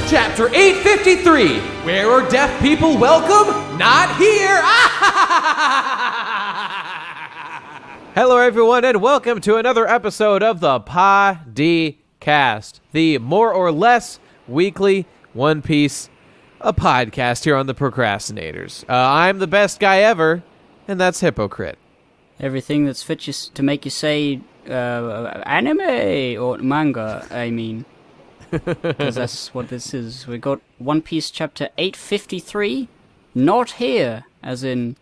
Chapter 853, Where Are Deaf People Welcome? Not Here! Hello everyone and welcome to another episode of the Podcast, the more or less weekly One Piece podcast here on the Procrastinators. I'm the best guy ever, and that's Hippocrit. Everything that's fit to make you say anime or manga, I mean. Because that's what this is. We got One Piece chapter 853, not here, as in.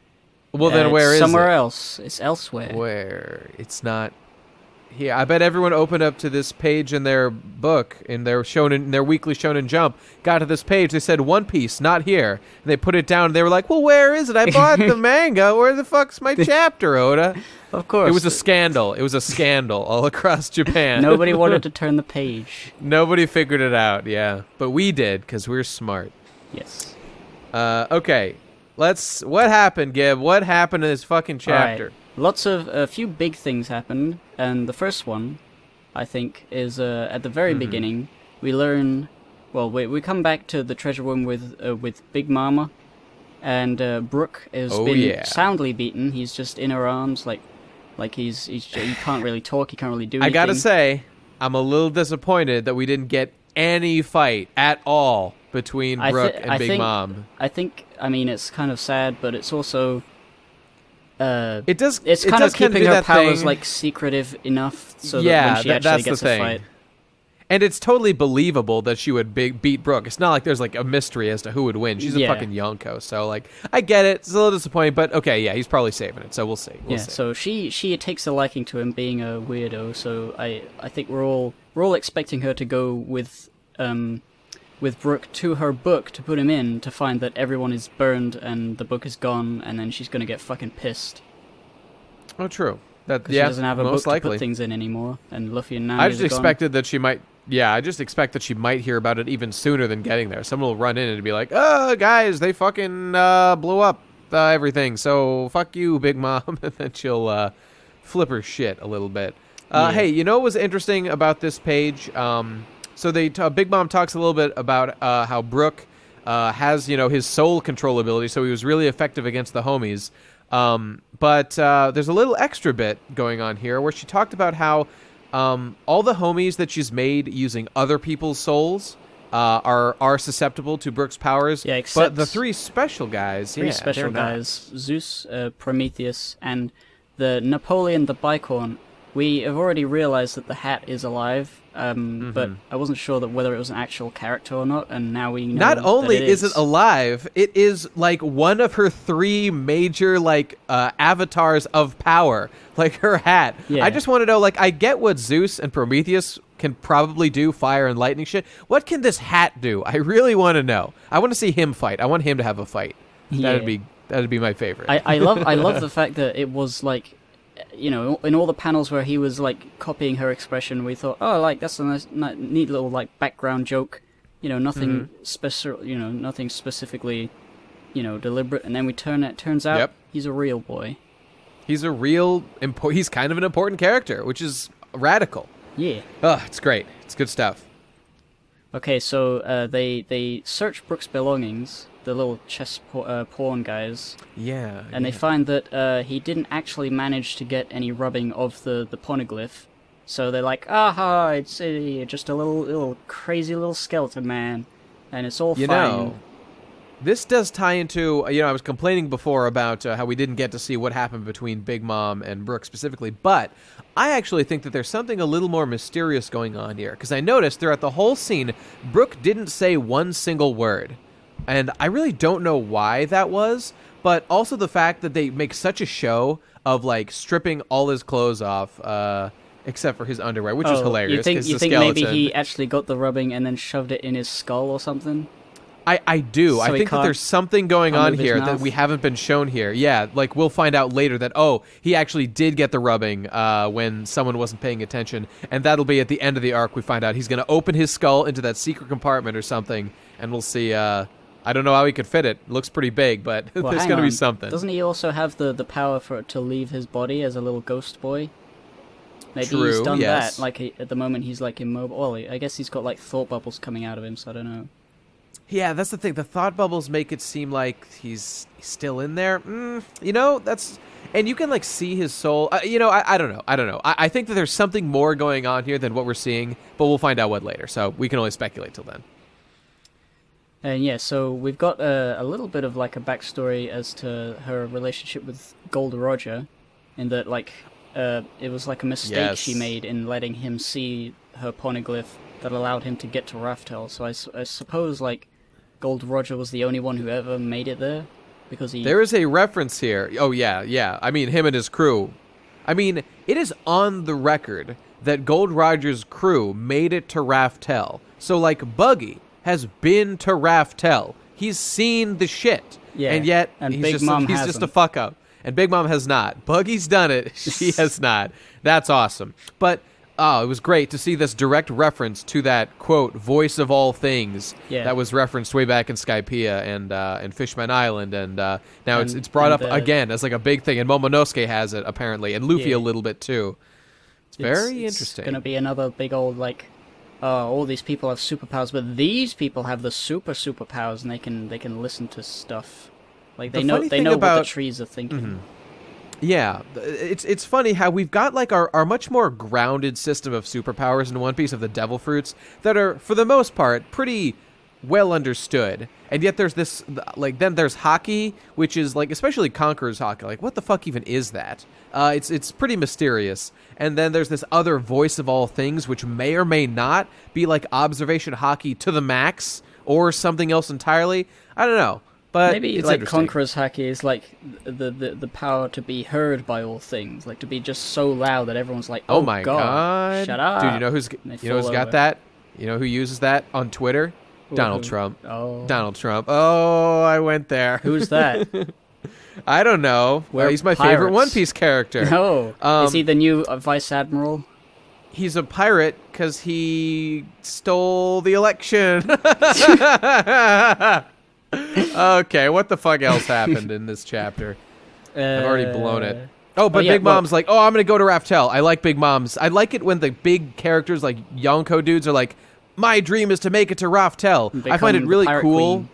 Well, then where is it? Somewhere else. It's elsewhere. Where? It's not here. I bet everyone opened up to this page in their book, in their weekly Shonen Jump, got to this page, they said One Piece, not here. And they put it down, and they were like, well, where is it? I bought the manga. Where the fuck's my chapter, Oda? Of course. It was a scandal. It was a scandal all across Japan. Nobody wanted to turn the page. Nobody figured it out, yeah. But we did, because we're smart. Yes. Okay. What happened, Gib? What happened in this fucking chapter? Right. A few big things happened, and the first one, I think, is at the very beginning. We learn, we come back to the treasure room with Big Mama, and Brook has been soundly beaten. He's just in her arms, like he can't really talk, he can't really do anything. I gotta say, I'm a little disappointed that we didn't get any fight at all between Brook and Big Mom. I mean, it's kind of sad, but it's also It's kind of keeping her powers like secretive enough so that when she actually gets a fight. And it's totally believable that she would beat Brook. It's not like there's like a mystery as to who would win. She's a fucking Yonko, so like I get it. It's a little disappointing, but okay, yeah, he's probably saving it. So we'll see. We'll see. So she takes a liking to him being a weirdo. So I think we're all expecting her to go with Brook to her book to put him in, to find that everyone is burned and the book is gone, and then she's gonna get fucking pissed. Oh, true. She doesn't have a book to put things in anymore, and Luffy and Nami I just expected that she might. Yeah, I just expect that she might hear about it even sooner than getting there. Someone will run in and be like, "Oh, guys, they fucking blew up everything. So fuck you, Big Mom," and then she'll flip her shit a little bit. Hey, you know what was interesting about this page? So Big Mom talks a little bit about how Brook has, his soul control ability, so he was really effective against the homies. But there's a little extra bit going on here where she talked about how all the homies that she's made using other people's souls are susceptible to Brook's powers. Yeah, except but the three special guys, Zeus, Prometheus, and the Napoleon the Bicorn. We have already realized that the hat is alive, but I wasn't sure that whether it was an actual character or not, and now we know. Not only is it alive, it is like one of her three major avatars of power, like her hat. Yeah. I just want to know, I get what Zeus and Prometheus can probably do, fire and lightning shit. What can this hat do? I really want to know. I want to see him fight. I want him to have a fight. That'd be my favorite. I love the fact that it was like, in all the panels where he was copying her expression, we thought, that's a nice, neat little background joke, nothing special, nothing specifically, deliberate. And then it turns out he's a real boy. He's he's kind of an important character, which is radical. Yeah. Oh, it's great. It's good stuff. Okay, so they search Brook's belongings, the little chess pawn guys. Yeah. And they find that he didn't actually manage to get any rubbing of the Poneglyph. So they're like, aha, it's just a little crazy little skeleton man. And it's all fine. This does tie into, I was complaining before about how we didn't get to see what happened between Big Mom and Brook specifically, but I actually think that there's something a little more mysterious going on here, because I noticed throughout the whole scene, Brook didn't say one single word. And I really don't know why that was, but also the fact that they make such a show of stripping all his clothes off, except for his underwear, which is hilarious. You think maybe he actually got the rubbing and then shoved it in his skull or something? I do. So I think that there's something going on here that we haven't been shown here. Yeah, we'll find out later that, he actually did get the rubbing when someone wasn't paying attention, and that'll be at the end of the arc. We find out he's going to open his skull into that secret compartment or something, and we'll see. I don't know how he could fit it. It looks pretty big, but there's going to be something. Doesn't he also have the power to leave his body as a little ghost boy? Maybe True, he's done yes. that. Like at the moment, he's like immobile. Well, I guess he's got like thought bubbles coming out of him, so I don't know. Yeah, that's the thing. The thought bubbles make it seem like he's still in there. You know, that's... And you can, like, see his soul. You know, I don't know. I don't know. I think that there's something more going on here than what we're seeing, but we'll find out what later. So we can only speculate till then. And yeah, so we've got a little bit of like a backstory as to her relationship with Gold Roger, in that like it was like a mistake she made in letting him see her poneglyph that allowed him to get to Raftel. So I suppose like Gold Roger was the only one who ever made it there, because he... There is a reference here. Oh, yeah. I mean, him and his crew. I mean, it is on the record that Gold Roger's crew made it to Raftel. So, like, Buggy has been to Raftel. He's seen the shit. Yeah, and yet, and he's Big just, Mom he's hasn't. just a fuck up. And Big Mom has not. Buggy's done it. She has not. That's awesome. But... oh, it was great to see this direct reference to that, quote, voice of all things that was referenced way back in Skypiea and Fishman Island, and now it's brought up again as like a big thing, and Momonosuke has it, apparently, and Luffy a little bit, too. It's very interesting. It's going to be another big old, like, all these people have superpowers, but these people have the superpowers, and they can listen to stuff. Like, they know what the trees are thinking. Mm-hmm. Yeah, it's funny how we've got like our much more grounded system of superpowers in One Piece of the Devil Fruits that are, for the most part, pretty well understood. And yet there's this, like, then there's Haki, which is like, especially Conqueror's Haki. Like, what the fuck even is that? It's pretty mysterious. And then there's this other voice of all things, which may or may not be like Observation Haki to the max or something else entirely. I don't know. But maybe like Conqueror's Haki is like the power to be heard by all things, like to be just so loud that everyone's like, "Oh my god, shut up!" Dude, you know who's got that? You know who uses that on Twitter? Donald Trump. Oh, Donald Trump. Oh, I went there. Who's that? I don't know. He's my favorite One Piece character. No, is he the new Vice Admiral? He's a pirate because he stole the election. Okay, what the fuck else happened in this chapter? I've already blown it. Oh, but Big Mom's like, I'm going to go to Raftel. I like Big Mom's. I like it when the big characters like Yonko dudes are like, my dream is to make it to Raftel. I find it really cool. Queen.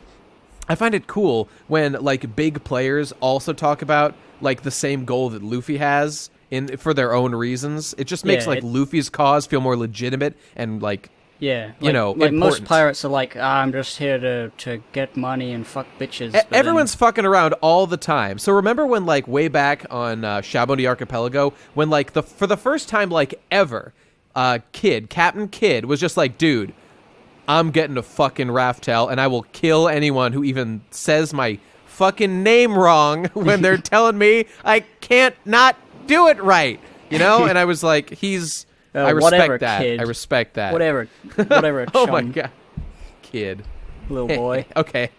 I find it cool when like big players also talk about like the same goal that Luffy has for their own reasons. It just makes Luffy's cause feel more legitimate and like... yeah, like, like important. Most pirates are like, I'm just here to get money and fuck bitches. Everyone's fucking around all the time. So remember when, like, way back on Shabondi Archipelago, when, like, for the first time, like, ever, Captain Kidd was just like, dude, I'm getting to fucking Raftel, and I will kill anyone who even says my fucking name wrong when they're telling me I can't not do it right, you know? And I was like, I respect that. Kid. I respect that. Whatever. Oh my god, kid, little boy. Okay.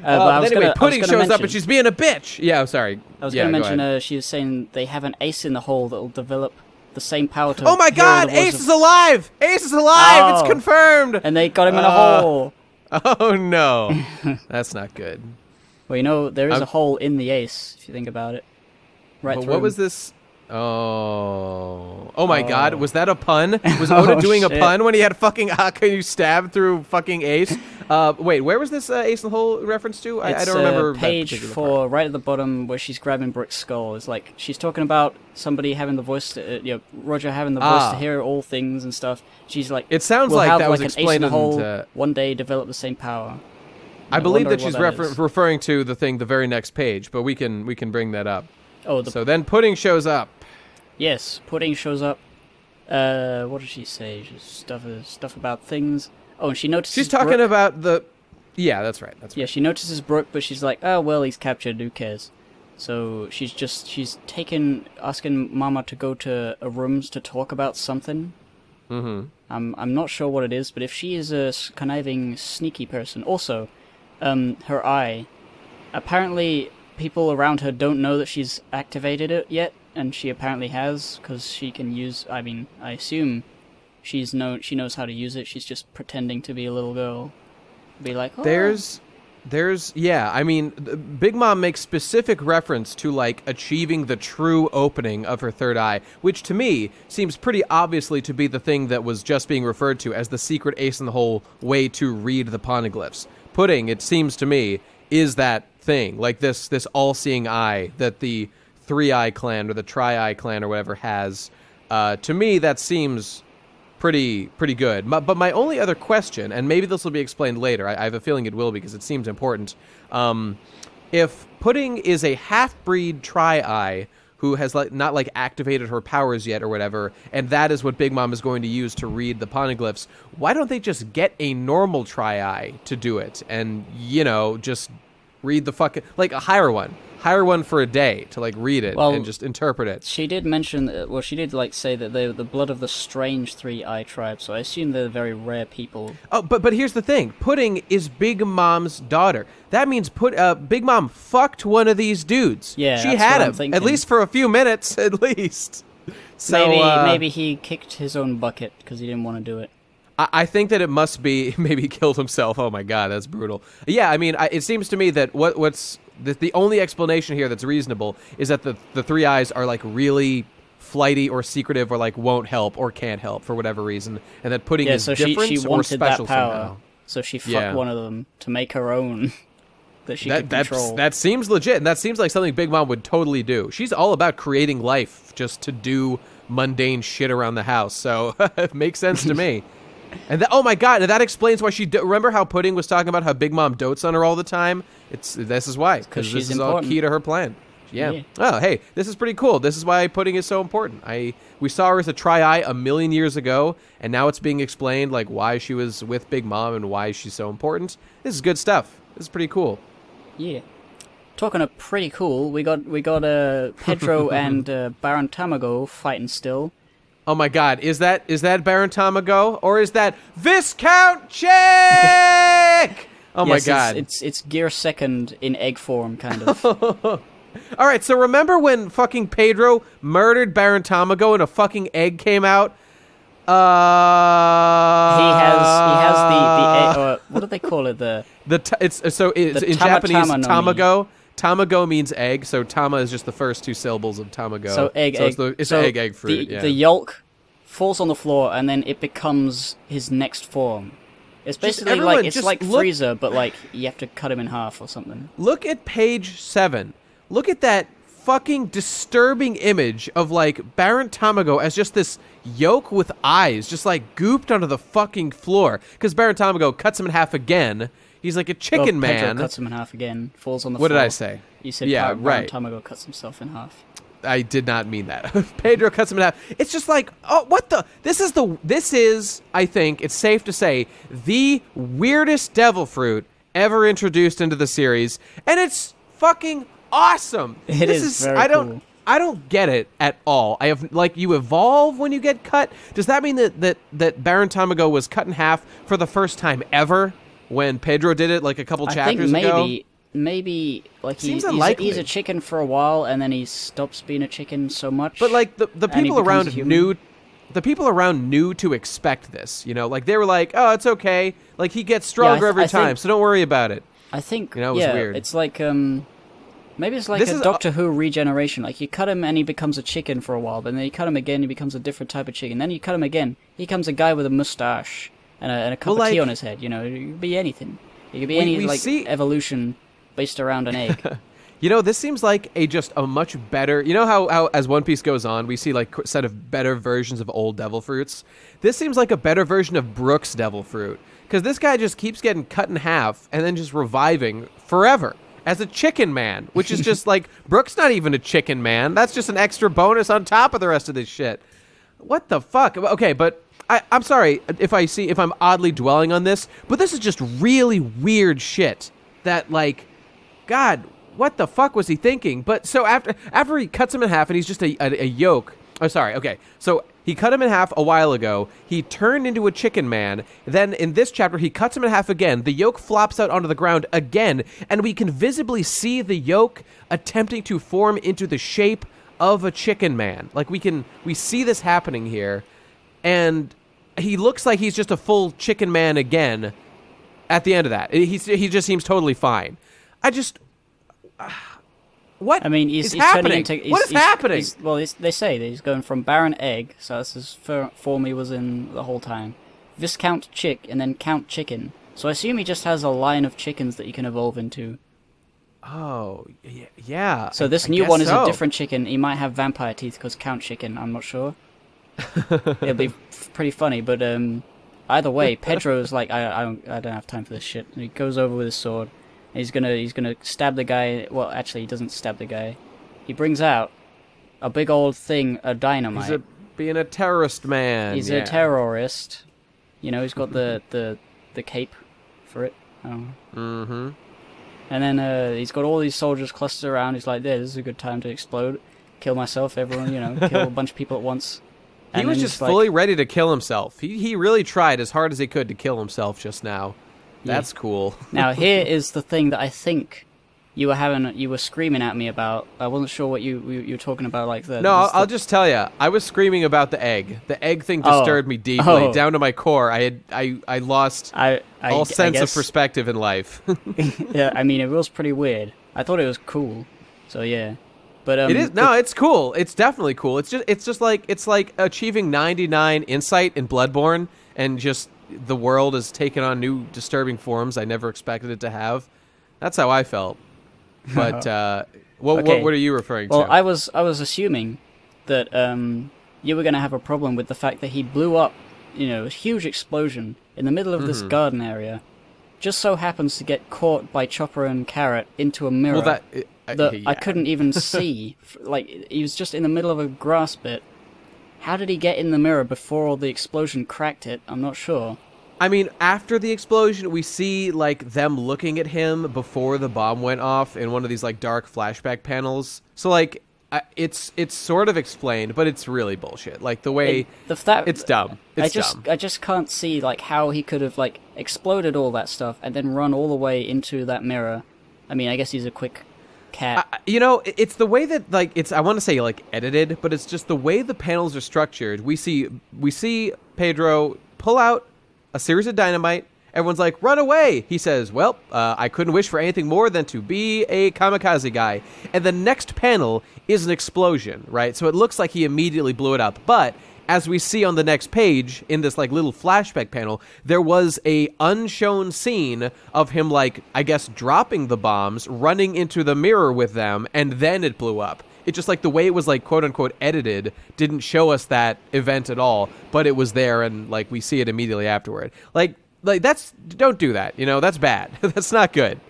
Anyway, Pudding shows up and she's being a bitch. Yeah, I'm sorry. I was going to mention. She was saying they have an ace in the hole that will develop the same power to. Oh my god, Ace is alive! Ace is alive! It's confirmed. And they got him in a hole. Oh no, that's not good. Well, you know there is a hole in the ace if you think about it. Right. What was this? Oh my god, was that a pun? Was Oda doing a pun when he had fucking Akainu stabbed through fucking Ace? Wait, where was this Ace in the Hole reference to? I don't remember. Page 4, right at the bottom where she's grabbing Brook's skull. It's like, she's talking about somebody having the voice to, Roger having the voice to hear all things and stuff. She's like, it sounds like that was explained in the hole, one day develop the same power. I believe that she's referring to the thing the very next page, but we can bring that up. So then Pudding shows up. Yes, Pudding shows up. What did she say? Just stuff about things. Oh, and she notices she's talking Brook. About the... Yeah, that's right. Yeah, she notices Brook, but she's like, oh, well, he's captured, who cares? So she's asking Mama to go to rooms to talk about something. Mm-hmm. I'm not sure what it is, but if she is a conniving, sneaky person... Also, her eye. Apparently, people around her don't know that she's activated it yet. And she apparently has, because she can use... I mean, I assume she knows how to use it. She's just pretending to be a little girl. Be like, oh. I mean, Big Mom makes specific reference to, like, achieving the true opening of her third eye, which to me seems pretty obviously to be the thing that was just being referred to as the secret ace in the hole way to read the Poneglyphs. Pudding, it seems to me, is that thing, like this all-seeing eye that the Three-Eye Clan or the Tri-Eye Clan or whatever has. To me, that seems pretty good. But my only other question, and maybe this will be explained later, I have a feeling it will because it seems important. If Pudding is a half-breed Tri-Eye who has not activated her powers yet or whatever, and that is what Big Mom is going to use to read the Poneglyphs, why don't they just get a normal Tri-Eye to do it and, just read the fucking, hire one for a day to read it and just interpret it. She did mention, she did say that they're the blood of the strange Three-Eye tribe, so I assume they're very rare people. Oh, but here's the thing. Pudding is Big Mom's daughter. That means Big Mom fucked one of these dudes. Yeah, she had him, at least for a few minutes, at least. So maybe he kicked his own bucket because he didn't want to do it. I think that it must be maybe he killed himself. Oh my god, that's brutal. Yeah, I mean, it seems to me that what's the only explanation here that's reasonable is that the Three Eyes are really flighty or secretive or won't help or can't help for whatever reason, and that Pudding is different she wanted or special that power, somehow. So she fucked one of them to make her own that she could control. That seems legit, and that seems like something Big Mom would totally do. She's all about creating life just to do mundane shit around the house, so it makes sense to me. And oh my god, that explains why remember how Pudding was talking about how Big Mom dotes on her all the time? This is why, because this is all key to her plan. Yeah. Oh, hey, this is pretty cool. This is why Pudding is so important. We saw her as a Tri-Eye a million years ago, and now it's being explained why she was with Big Mom and why she's so important. This is good stuff. This is pretty cool. Yeah. Talking of pretty cool, we got Pedro and Baron Tamago fighting still. Oh my god, is that Baron Tamago? Or is that Viscount Chick? Oh my god. It's Gear Second in egg form, kind of. Alright, so remember when fucking Pedro murdered Baron Tamago and a fucking egg came out? He has the egg, what do they call it? It's in Japanese, Tamago. Tamago means egg, so Tama is just the first two syllables of Tamago. So egg. It's an egg fruit. The yolk falls on the floor, and then it becomes his next form. It's basically it's like Frieza, but you have to cut him in half or something. Look at page 7. Look at that fucking disturbing image of Baron Tamago as just this yolk with eyes, just gooped onto the fucking floor. Because Baron Tamago cuts him in half again. He's like a chicken man. Pedro cuts him in half again, falls on the floor. What did I say? You said right. Tamago cuts himself in half. I did not mean that. Pedro cuts him in half. It's just oh, what the? This is, I think, it's safe to say, the weirdest devil fruit ever introduced into the series, and it's fucking awesome. It is very cool. I don't get it at all. I have you evolve when you get cut. Does that mean that Baron Tamago was cut in half for the first time ever? When Pedro did it a couple chapters ago? Maybe Seems unlikely. He's a chicken for a while and then he stops being a chicken so much. But the people around knew to expect this, they were oh, it's okay. He gets stronger every time, so don't worry about it. I think it was weird. It's maybe it's a Doctor Who regeneration. You cut him and he becomes a chicken for a while, but then you cut him again, he becomes a different type of chicken. Then you cut him again, he becomes a guy with a mustache. And a cup of tea on his head, it could be anything. It could be any evolution based around an egg. This seems like a much better. How as One Piece goes on, we see a set of better versions of old devil fruits. This seems like a better version of Brook's devil fruit, because this guy just keeps getting cut in half and then just reviving forever as a chicken man, which is just Brook's not even a chicken man. That's just an extra bonus on top of the rest of this shit. What the fuck? Okay, but. I'm sorry if I'm oddly dwelling on this, but this is just really weird shit that God, what the fuck was he thinking? But so after he cuts him in half and he's just a yolk. Oh, sorry. Okay. So he cut him in half a while ago. He turned into a chicken man. Then in this chapter, he cuts him in half again. The yolk flops out onto the ground again, and we can visibly see the yolk attempting to form into the shape of a chicken man. We see this happening here. And he looks like he's just a full chicken man again. at the end of that. He just seems totally fine. I just... what I mean, is he's happening? turning into... What is happening? They say that he's going from Baron Egg, so that's his form he was in the whole time, Viscount Chick, and then Count Chicken. So I assume he just has a line of chickens that you can evolve into. Oh, yeah. So this new one is a different chicken. He might have vampire teeth because Count Chicken, I'm not sure. It'll be pretty funny, but either way, Pedro's like, I don't have time for this shit. And he goes over with his sword. And he's gonna stab the guy. Well, actually, he doesn't stab the guy. He brings out a big old thing of dynamite. He's being a terrorist man. He's a terrorist. You know, he's got the cape for it. I don't know. Mm-hmm. And then he's got all these soldiers clustered around. He's like, "This is a good time to explode, kill myself, everyone. You know, kill a bunch of people at once." He was just fully ready to kill himself. He really tried as hard as he could to kill himself just now. That's cool. Now here is the thing that I think you were screaming at me about. I wasn't sure what you were talking about. Like the I'll just tell you. I was screaming about the egg. The egg thing disturbed me deeply, down to my core. I lost all sense of perspective in life. Yeah, I mean it was pretty weird. I thought it was cool. So yeah. But it is it's cool. It's definitely cool. It's just like achieving 99 insight in Bloodborne, and just the world has taken on new disturbing forms I never expected it to have. That's how I felt. But what are you referring to? Well, I was assuming that you were going to have a problem with the fact that he blew up, a huge explosion in the middle of this garden area. Just so happens to get caught by Chopper and Carrot into a mirror. Well, I couldn't even see. Like, he was just in the middle of a grass bit. How did he get in the mirror before the explosion cracked it? I'm not sure. I mean, after the explosion, we see, like, them looking at him before the bomb went off in one of these, like, dark flashback panels. So, like, it's sort of explained, but it's really bullshit. Like, the way... it's dumb. I just can't see, like, how he could have, like, exploded all that stuff and then run all the way into that mirror. I mean, I guess he's a quick... cat. It's the way that, like, it's, I want to say, like, edited, but it's just the way the panels are structured. We see Pedro pull out a series of dynamite. Everyone's like, run away. He says, well, I couldn't wish for anything more than to be a kamikaze guy. And the next panel is an explosion, right? So it looks like he immediately blew it up. But as we see on the next page, in this, like, little flashback panel, there was a unshown scene of him, like, I guess, dropping the bombs, running into the mirror with them, and then it blew up. It's just, like, the way it was, like, quote-unquote edited didn't show us that event at all, but it was there, and, like, we see it immediately afterward. Like don't do that, that's bad. That's not good.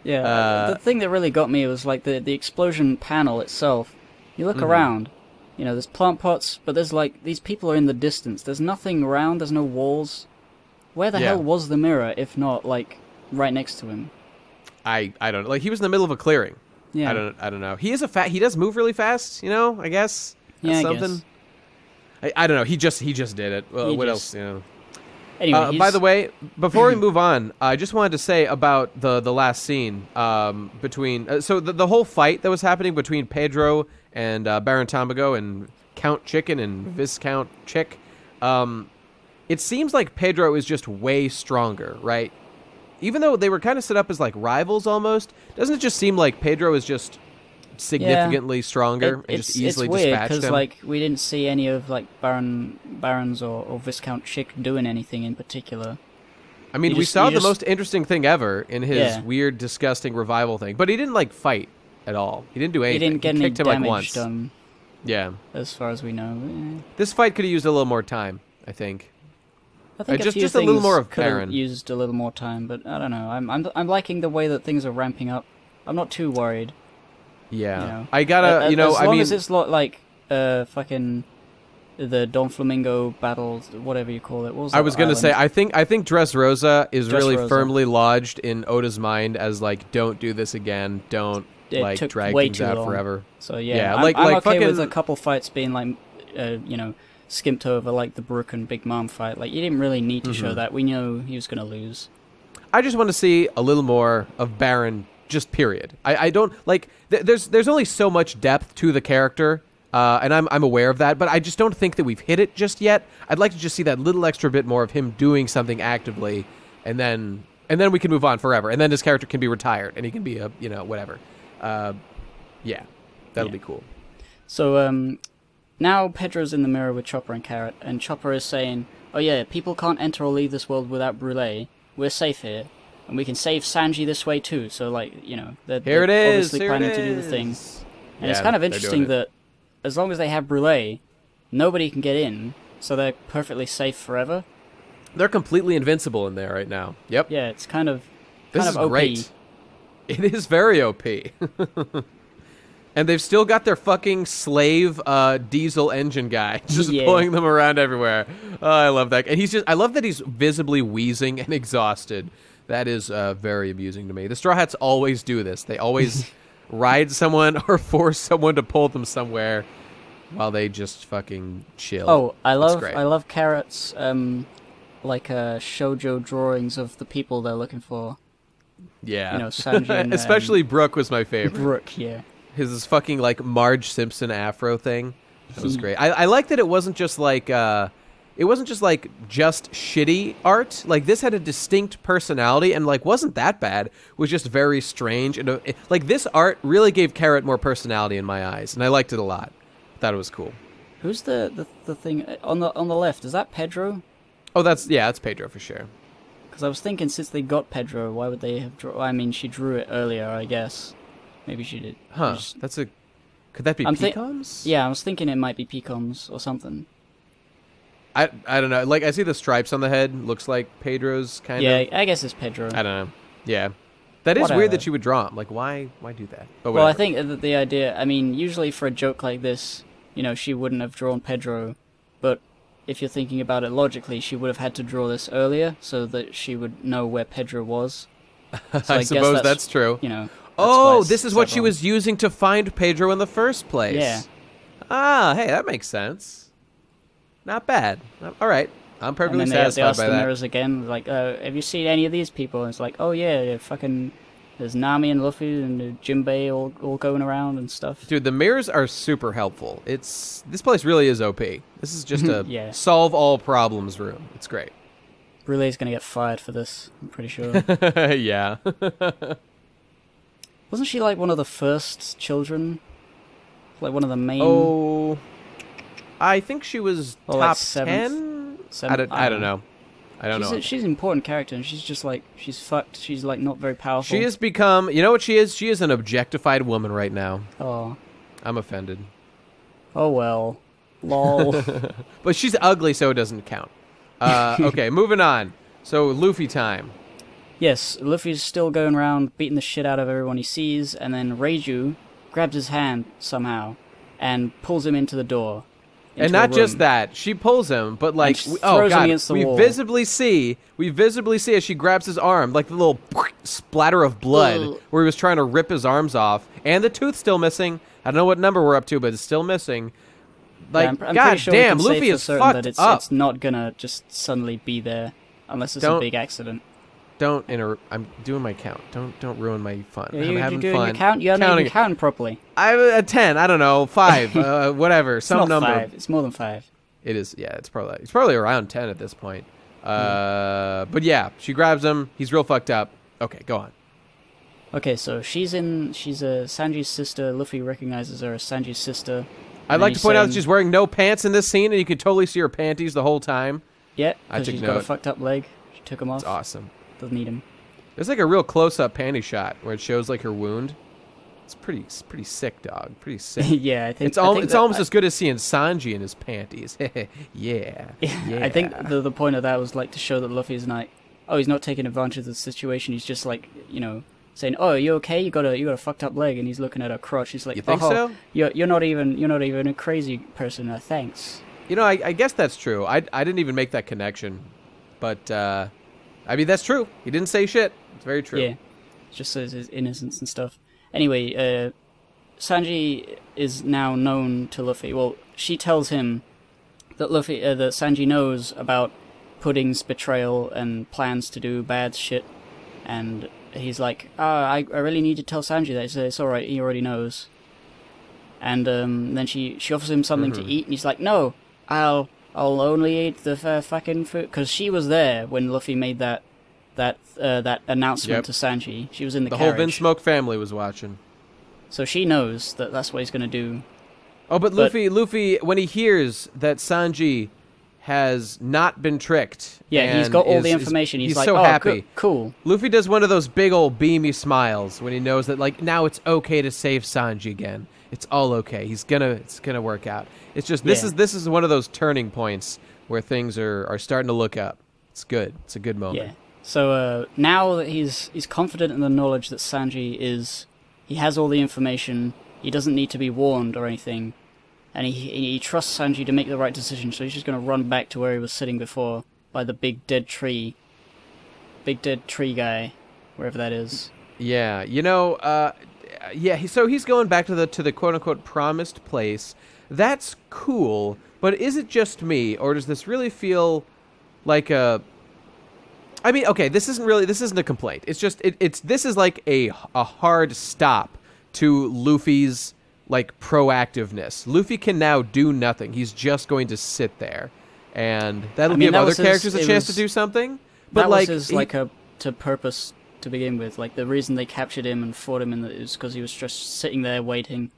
Yeah, the thing that really got me was, like, the explosion panel itself. You look around... there's plant pots, but there's, like, these people are in the distance. There's nothing around, there's no walls. Where the hell was the mirror, if not, like, right next to him? I don't know. Like, he was in the middle of a clearing. Yeah. I don't know. He does move really fast, I guess. That's something. I don't know. He just did it. Well, what else, Anyway, by the way, before we move on, I just wanted to say about the last scene between... so the whole fight that was happening between Pedro and Baron Tamago and Count Chicken and Viscount Chick, it seems like Pedro is just way stronger, right? Even though they were kind of set up as, like, rivals almost, doesn't it just seem like Pedro is just significantly stronger and just easily dispatched him? It's weird, because, like, we didn't see any of, like, Barons or Viscount Chick doing anything in particular. I mean, we saw the most interesting thing ever in his weird, disgusting revival thing, but he didn't, like, fight at all. He didn't do anything. He didn't get any damage done. Yeah. As far as we know. This fight could have used a little more time, I think. I think just a little more of Baron. Used a little more time, but I don't know. I'm liking the way that things are ramping up. I'm not too worried. Yeah. I gotta, as long as it's not like fucking the Don Flamingo battles, whatever you call it. What was that I was gonna island? say, I think Dressrosa is really firmly lodged in Oda's mind as, like, don't do this again. Don't drag things out forever. So I'm okay with a couple fights being, like, skimped over, like the Brook and Big Mom fight. Like, you didn't really need to show that. We know he was going to lose. I just want to see a little more of Baron, just period. I don't, like, there's only so much depth to the character, and I'm aware of that, but I just don't think that we've hit it just yet. I'd like to just see that little extra bit more of him doing something actively, and then And then we can move on forever. And then his character can be retired, and he can be a, whatever. Yeah, that'll be cool. So, now Pedro's in the mirror with Chopper and Carrot, and Chopper is saying, oh yeah, people can't enter or leave this world without Brûlé. We're safe here. And we can save Sanji this way too, so they're obviously planning to do the thing. And it's kind of interesting that as long as they have Brûlé, nobody can get in, so they're perfectly safe forever. They're completely invincible in there right now. Yep. Yeah, it's kind of OP. Great. It is very OP. And they've still got their fucking slave diesel engine guy just pulling them around everywhere. Oh, I love that. And I love that he's visibly wheezing and exhausted. That is very amusing to me. The Straw Hats always do this. They always ride someone or force someone to pull them somewhere while they just fucking chill. Oh, I love Carrot's shoujo drawings of the people they're looking for. Yeah. Sanji and, especially Brook was my favorite. Brook, yeah. His fucking Marge Simpson afro thing. That was great. I like that it wasn't just just shitty art. Like, this had a distinct personality and wasn't that bad. It was just very strange, and this art really gave Carrot more personality in my eyes, and I liked it a lot. Thought it was cool. Who's the thing on the left? Is that Pedro? Oh, that's Pedro for sure. Because I was thinking, since they got Pedro, why would they have I mean, she drew it earlier, I guess. Maybe she did. Huh? Could that be Pecoms? Yeah, I was thinking it might be Pecoms or something. I don't know. I see the stripes on the head. Looks like Pedro's kind of. Yeah, I guess it's Pedro. I don't know. Yeah. That is weird that you would draw him. Why do that? But well, I think that the idea, I mean, usually for a joke like this, she wouldn't have drawn Pedro, but if you're thinking about it logically, she would have had to draw this earlier so that she would know where Pedro was. So I suppose that's true. This is what she was using to find Pedro in the first place. Yeah. Ah, hey, that makes sense. Not bad. All right. I'm perfectly and then satisfied they ask by the that. mirrors again, have you seen any of these people? And it's oh yeah, fucking, there's Nami and Luffy and Jinbei all going around and stuff. Dude, the mirrors are super helpful. This place really is OP. This is just a solve all problems room. It's great. Brulee's gonna get fired for this, I'm pretty sure. Yeah. Wasn't she one of the first children? One of the main... Oh, I think she was top 10? I don't know. I don't know. She's an important character, and she's just she's fucked. She's not very powerful. She has become, you know what she is? She is an objectified woman right now. Oh. I'm offended. Oh well. Lol. But she's ugly, so it doesn't count. Okay, moving on. So, Luffy time. Yes, Luffy's still going around beating the shit out of everyone he sees, and then Reiju grabs his hand somehow and pulls him into the door. And not just that, she pulls him, but we visibly see as she grabs his arm, the little splatter of blood where he was trying to rip his arms off, and the tooth's still missing. I don't know what number we're up to, but it's still missing. I'm god sure damn, Luffy is fucked up. It's not gonna just suddenly be there unless it's a big accident. Don't interrupt. I'm doing my count. Don't ruin my fun. I'm having fun. Your count? You haven't even counted properly. I'm a 10. I don't know. 5. Whatever. It's some not number. 5. It's more than 5. It is. Yeah. It's probably around 10 at this point. But yeah, she grabs him. He's real fucked up. Okay, go on. Okay, so she's Sanji's sister. Luffy recognizes her as Sanji's sister. I'd like to point out that she's wearing no pants in this scene, and you can totally see her panties the whole time. Yeah, because she's got a fucked up leg. She took them off. It's awesome. Doesn't need him. There's a real close-up panty shot where it shows her wound. It's pretty sick, dog. Pretty sick. Yeah, I think it's almost as good as seeing Sanji in his panties. Yeah. I think the point of that was to show that Luffy's he's not taking advantage of the situation. He's just saying, "Oh, are you okay? You got a fucked up leg," and he's looking at her crotch. He's like, "You think so? You're not even a crazy person. Thanks." I guess that's true. I didn't even make that connection, but I mean that's true. He didn't say shit. It's very true. Yeah, it just says his innocence and stuff. Anyway, Sanji is now known to Luffy. Well, she tells him that that Sanji knows about Pudding's betrayal and plans to do bad shit, and he's like, I really need to tell Sanji that. So it's alright, he already knows. And then she offers him something to eat, and he's like, no, I'll only eat the fucking food. Because she was there when Luffy made that that announcement Yep. to Sanji. She was in the The carriage. whole Vinsmoke family was watching. So she knows that that's what he's going to do. Oh, but Luffy, when he hears that Sanji has not been tricked, Yeah, he's and got all the is- information. He's like, so oh, happy. cool. Luffy does one of those big old beamy smiles when he knows that, like, now it's okay to save Sanji again. It's all okay. It's gonna work out. It's just this is one of those turning points where things are starting to look up. It's good. It's a good moment. Yeah. So now that he's confident in the knowledge that he has all the information. He doesn't need to be warned or anything, and he trusts Sanji to make the right decision. So he's just gonna run back to where he was sitting before, by the big dead tree guy, wherever that is. Yeah, so he's going back to the quote unquote promised place. That's cool, but is it just me, or does this really feel like a? I mean, okay, this isn't a complaint. It's just this is like a hard stop to Luffy's like proactiveness. Luffy can now do nothing. He's just going to sit there, and that'll give other characters a chance to do something. But that like, was his to purpose to begin with. Like the reason they captured him and fought him is because he was just sitting there waiting.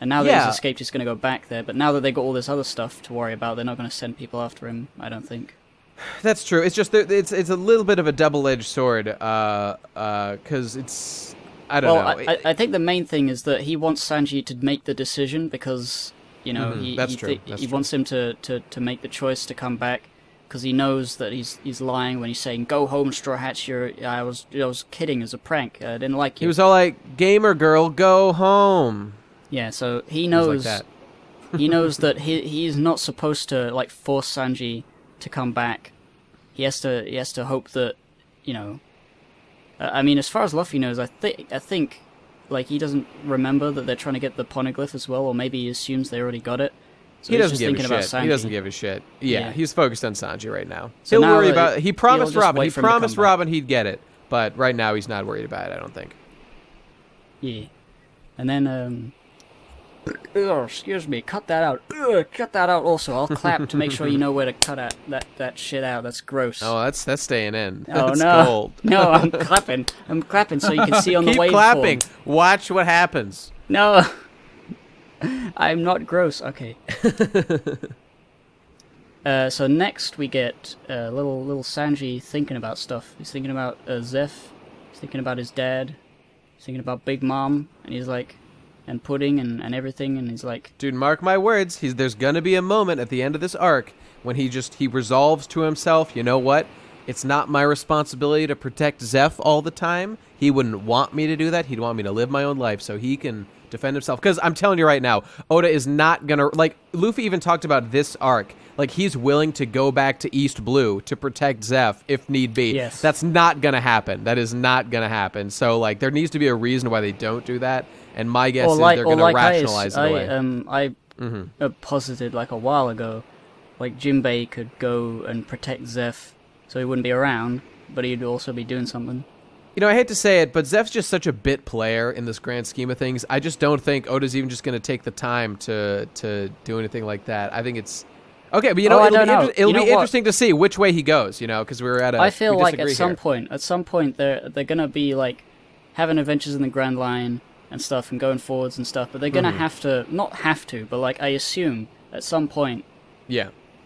And now that he's escaped, he's going to go back there. But now that they got all this other stuff to worry about, they're not going to send people after him, I don't think. That's true. It's just it's a little bit of a double-edged sword, because it's I don't know. I think the main thing is that he wants Sanji to make the decision because he wants him to make the choice to come back because he knows that he's lying when he's saying "Go home, Straw Hats." I was kidding as a prank. I didn't like you. He was all like, "Gamer girl, go home." Yeah, so he knows like that. he knows that he's not supposed to like force Sanji to come back. He has to hope that, I mean, as far as Luffy knows, I think like he doesn't remember that they're trying to get the Poneglyph as well, or maybe he assumes they already got it. So he he's doesn't just give a thinking shit. about Sanji. He doesn't give a shit. Yeah, he's focused on Sanji right now. So He'll now worry about. He promised just Robin. wait He for him to promised come back. Robin he'd get it, but right now he's not worried about it. I don't think. Yeah, and then excuse me, cut that out. Cut that out. Also, I'll clap to make sure you know where to cut out that shit out. That's gross. Oh, that's staying in. Oh That's no, gold. no, I'm clapping. I'm clapping so you can see on the waveform. Keep clapping. Watch what happens. No, I'm not gross. Okay. So next we get little Sanji thinking about stuff. He's thinking about Zeph. He's thinking about his dad. He's thinking about Big Mom, and he's like, and Pudding and everything, and he's like, dude, mark my words. There's gonna be a moment at the end of this arc when he resolves to himself. You know what? It's not my responsibility to protect Zeph all the time. He wouldn't want me to do that. He'd want me to live my own life so he can defend himself. Because I'm telling you right now, Oda is not gonna Luffy even talked about this arc. Like, he's willing to go back to East Blue to protect Zeph if need be. Yes. That's not going to happen. That is not going to happen. So, like, there needs to be a reason why they don't do that. And my guess is they're going to rationalize it away. I posited, like, a while ago, like, Jinbei could go and protect Zeph so he wouldn't be around, but he'd also be doing something. You know, I hate to say it, but Zeph's just such a bit player in this grand scheme of things. I just don't think Oda's even just going to take the time to do anything like that. I think it's... Okay, but it'll be interesting to see which way he goes, because we were at a... I feel like at some point they're gonna be like having adventures in the Grand Line and stuff and going forwards and stuff, but they're gonna not have to, but like I assume at some point,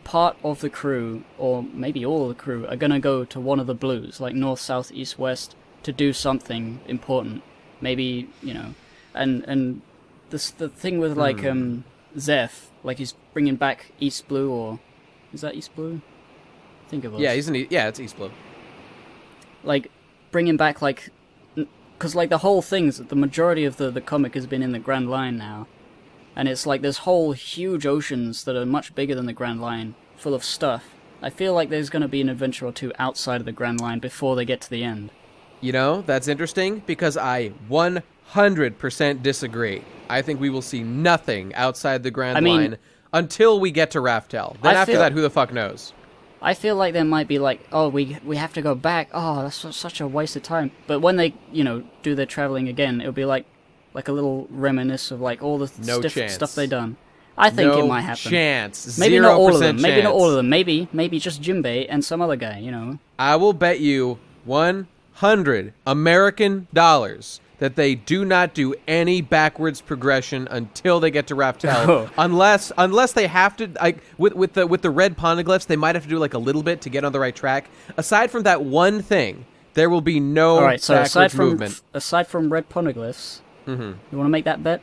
part of the crew or maybe all of the crew are gonna go to one of the blues, like north, south, east, west, to do something important. Maybe and the thing with like Zeph. Like he's bringing back East Blue, or is that East Blue? I think it was. Yeah, it's East Blue. Like bringing back because like the whole thing's the majority of the comic has been in the Grand Line now, and it's like there's whole huge oceans that are much bigger than the Grand Line, full of stuff. I feel like there's going to be an adventure or two outside of the Grand Line before they get to the end. That's interesting because I 100% disagree. I think we will see nothing outside the Grand Line until we get to Raftel. Then after that, who the fuck knows? I feel like there might be like, oh, we have to go back. Oh, that's such a waste of time. But when they, do their traveling again, it'll be like a little reminisce of like all the stuff they've done. I think it might happen. Maybe not all of them. Maybe not all of them. Maybe just Jinbei and some other guy. I will bet you 100 American dollars that they do not do any backwards progression until they get to Raftel, unless they have to, like with the red Poneglyphs, they might have to do like a little bit to get on the right track. Aside from that one thing, there will be no backwards movement. Aside from red Poneglyphs, you want to make that bet?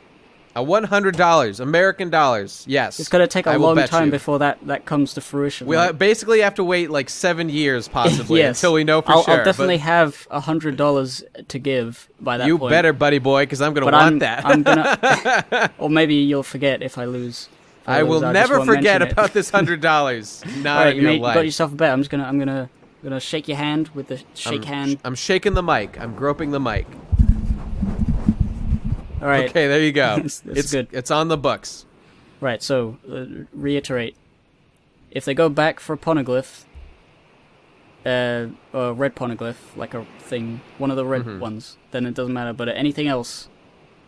$100 American dollars. Yes, it's going to take a long time before that comes to fruition. We'll basically have to wait like 7 years possibly until we know for sure. I'll definitely have $100 to give by that point. You better, buddy boy, because I'm going to want that. I'm gonna, or maybe you'll forget if I lose. I will never forget about this $100. Not in your life. You got yourself a bet. I'm gonna shake your hand with the hand. I'm shaking the mic. I'm groping the mic. All right. Okay, there you go. it's good. It's on the books. Right. So reiterate: if they go back for Poneglyph, or red Poneglyph, like a thing, one of the red ones, then it doesn't matter. But anything else,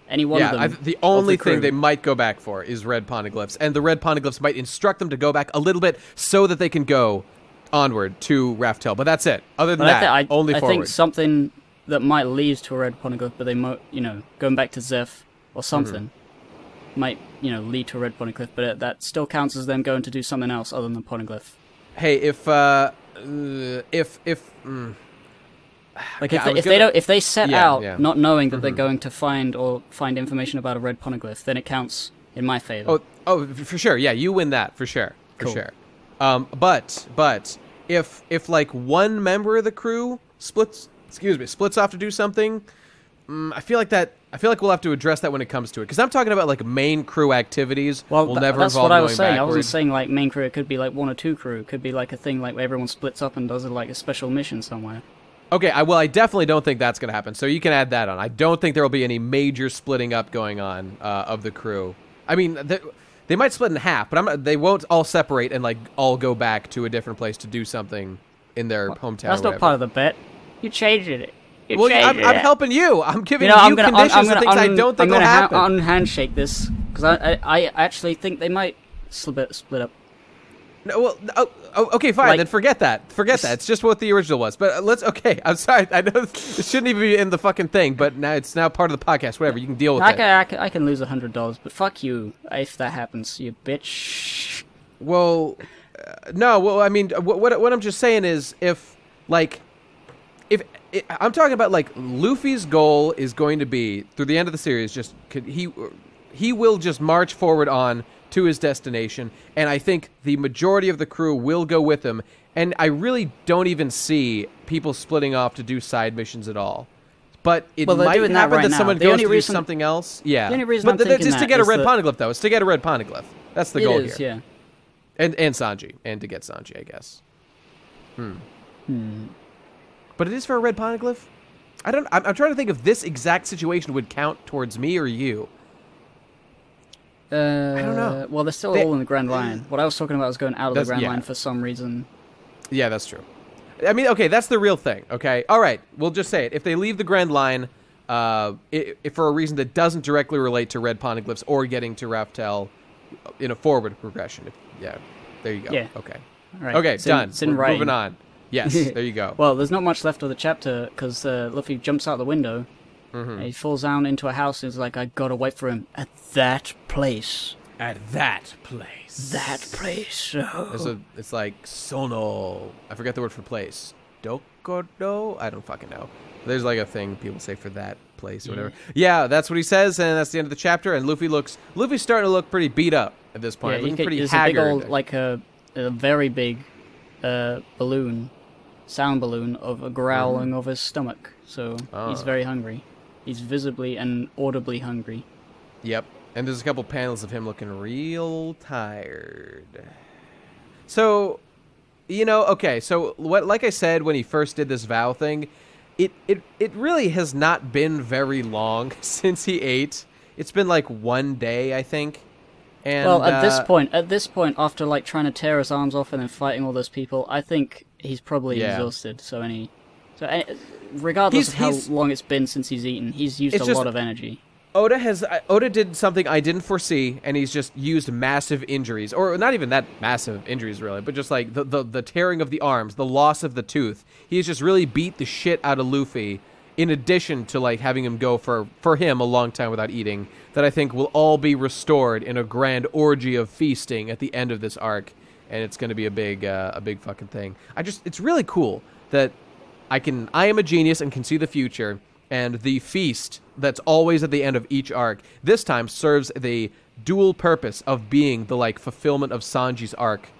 any one of them. The only thing they might go back for is red Poneglyphs, and the red Poneglyphs might instruct them to go back a little bit so that they can go onward to Raftel. But that's it. Other than that, only forward. I think something that might lead to a red Poneglyph, but they might, going back to Zeph or something, might, lead to a red Poneglyph, but that still counts as them going to do something else other than Poneglyph. Hey, if they set out not knowing that they're going to find information about a red Poneglyph, then it counts in my favor. Oh, for sure. Yeah, you win that for sure. For sure. But if like one member of the crew splits off to do something, I feel like we'll have to address that when it comes to it, because I'm talking about like main crew activities. Well, never that's involve what I was saying. Backwards. I wasn't saying like main crew. It could be like one or two crew. It could be like a thing like where everyone splits up and does like a special mission somewhere. Okay, I definitely don't think that's going to happen, so you can add that on. I don't think there will be any major splitting up going on of the crew. I mean, they might split in half, but they won't all separate and like all go back to a different place to do something in their hometown. That's not part of the bet. You changed it. I'm helping you. I'm giving you conditions and things I don't think will happen. I'm going to unhandshake this, because I actually think they might split up. No, well, okay, fine. Then forget that. Forget that. It's just what the original was. But okay, I'm sorry. I know it shouldn't even be in the fucking thing, but now it's part of the podcast. Whatever. You can deal with it. I can lose $100, but fuck you if that happens, you bitch. Well, no. Well, I mean, what I'm just saying is if I'm talking about like Luffy's goal is going to be through the end of the series, he will just march forward on to his destination, and I think the majority of the crew will go with him, and I really don't even see people splitting off to do side missions at all. But it might happen that someone goes to do something else. Yeah, the only reason it's to get a red Poneglyph, though. It's to get a red Poneglyph. That's the goal here. Yeah. And Sanji, and to get Sanji, I guess. But it is for a red Poneglyph? I'm trying to think if this exact situation would count towards me or you. I don't know. Well, they're still all in the Grand Line. What I was talking about was going out of the Grand Line for some reason. Yeah, that's true. I mean, okay, that's the real thing, okay? All right, we'll just say it. If they leave the Grand Line if for a reason that doesn't directly relate to red Poneglyphs or getting to Raftel in a forward progression. There you go. Yeah. Okay. All right. Okay, done. We're moving on. Yes, there you go. Well, there's not much left of the chapter, because Luffy jumps out the window. And he falls down into a house and is like, I gotta wait for him at that place. At that place. That place. Oh. It's like Sono. I forget the word for place. Dokodo? I don't fucking know. There's like a thing people say for that place or whatever. Yeah, that's what he says, and that's the end of the chapter. And Luffy's starting to look pretty beat up at this point. Looking pretty haggard. A big old, like a very big sound balloon of a growling of his stomach. So he's very hungry. He's visibly and audibly hungry. Yep. And there's a couple panels of him looking real tired. So, okay, so like I said when he first did this vow thing, it really has not been very long since he ate. It's been like one day, I think. And well, at this point, after like trying to tear his arms off and then fighting all those people, I think he's probably exhausted. So regardless of how long it's been since he's eaten, he's used a lot of energy. Oda did something I didn't foresee, and he's just used massive injuries, or not even that massive injuries really, but just like the tearing of the arms, the loss of the tooth. He's just really beat the shit out of Luffy, in addition to like having him go for him a long time without eating. That I think will all be restored in a grand orgy of feasting at the end of this arc, and it's going to be a big fucking thing. It's really cool that I am a genius and can see the future. And the feast that's always at the end of each arc, this time serves the dual purpose of being the like fulfillment of Sanji's arc.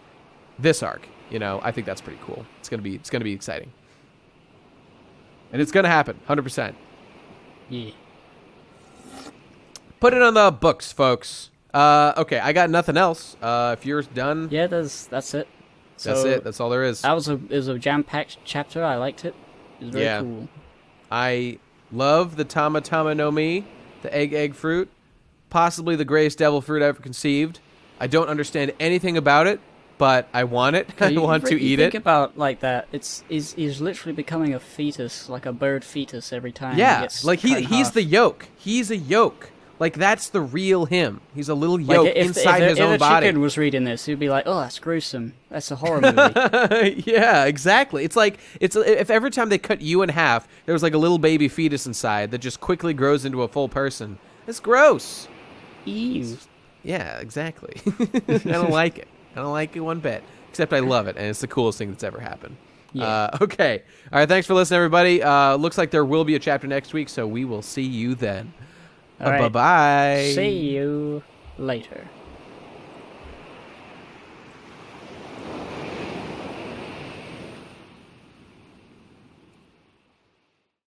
This arc, I think that's pretty cool. It's gonna be exciting, and it's gonna happen, 100%. Yeah. Put it on the books, folks. Okay, I got nothing else. If you're done, Yeah, that's it. that's it. That's all there is. It was a jam-packed chapter. I liked it. It was very cool. I love the Tama no Mi, the egg fruit, possibly the greatest devil fruit ever conceived. I don't understand anything about it, but I want it. I want to eat it. Think about like that. He's literally becoming a fetus, like a bird fetus every time. Yeah, he gets like he's the yolk. He's a yolk. Like that's the real him. He's a little yolk inside his own body. If a chicken was reading this, he'd be like, "Oh, that's gruesome. That's a horror movie." Yeah, exactly. It's like if every time they cut you in half, there was like a little baby fetus inside that just quickly grows into a full person. It's gross. Ew. Yeah, exactly. I don't like it. I don't like it one bit. Except I love it, and it's the coolest thing that's ever happened. Yeah. Okay. All right. Thanks for listening, everybody. Looks like there will be a chapter next week, so we will see you then. All right. Bye-bye. See you later.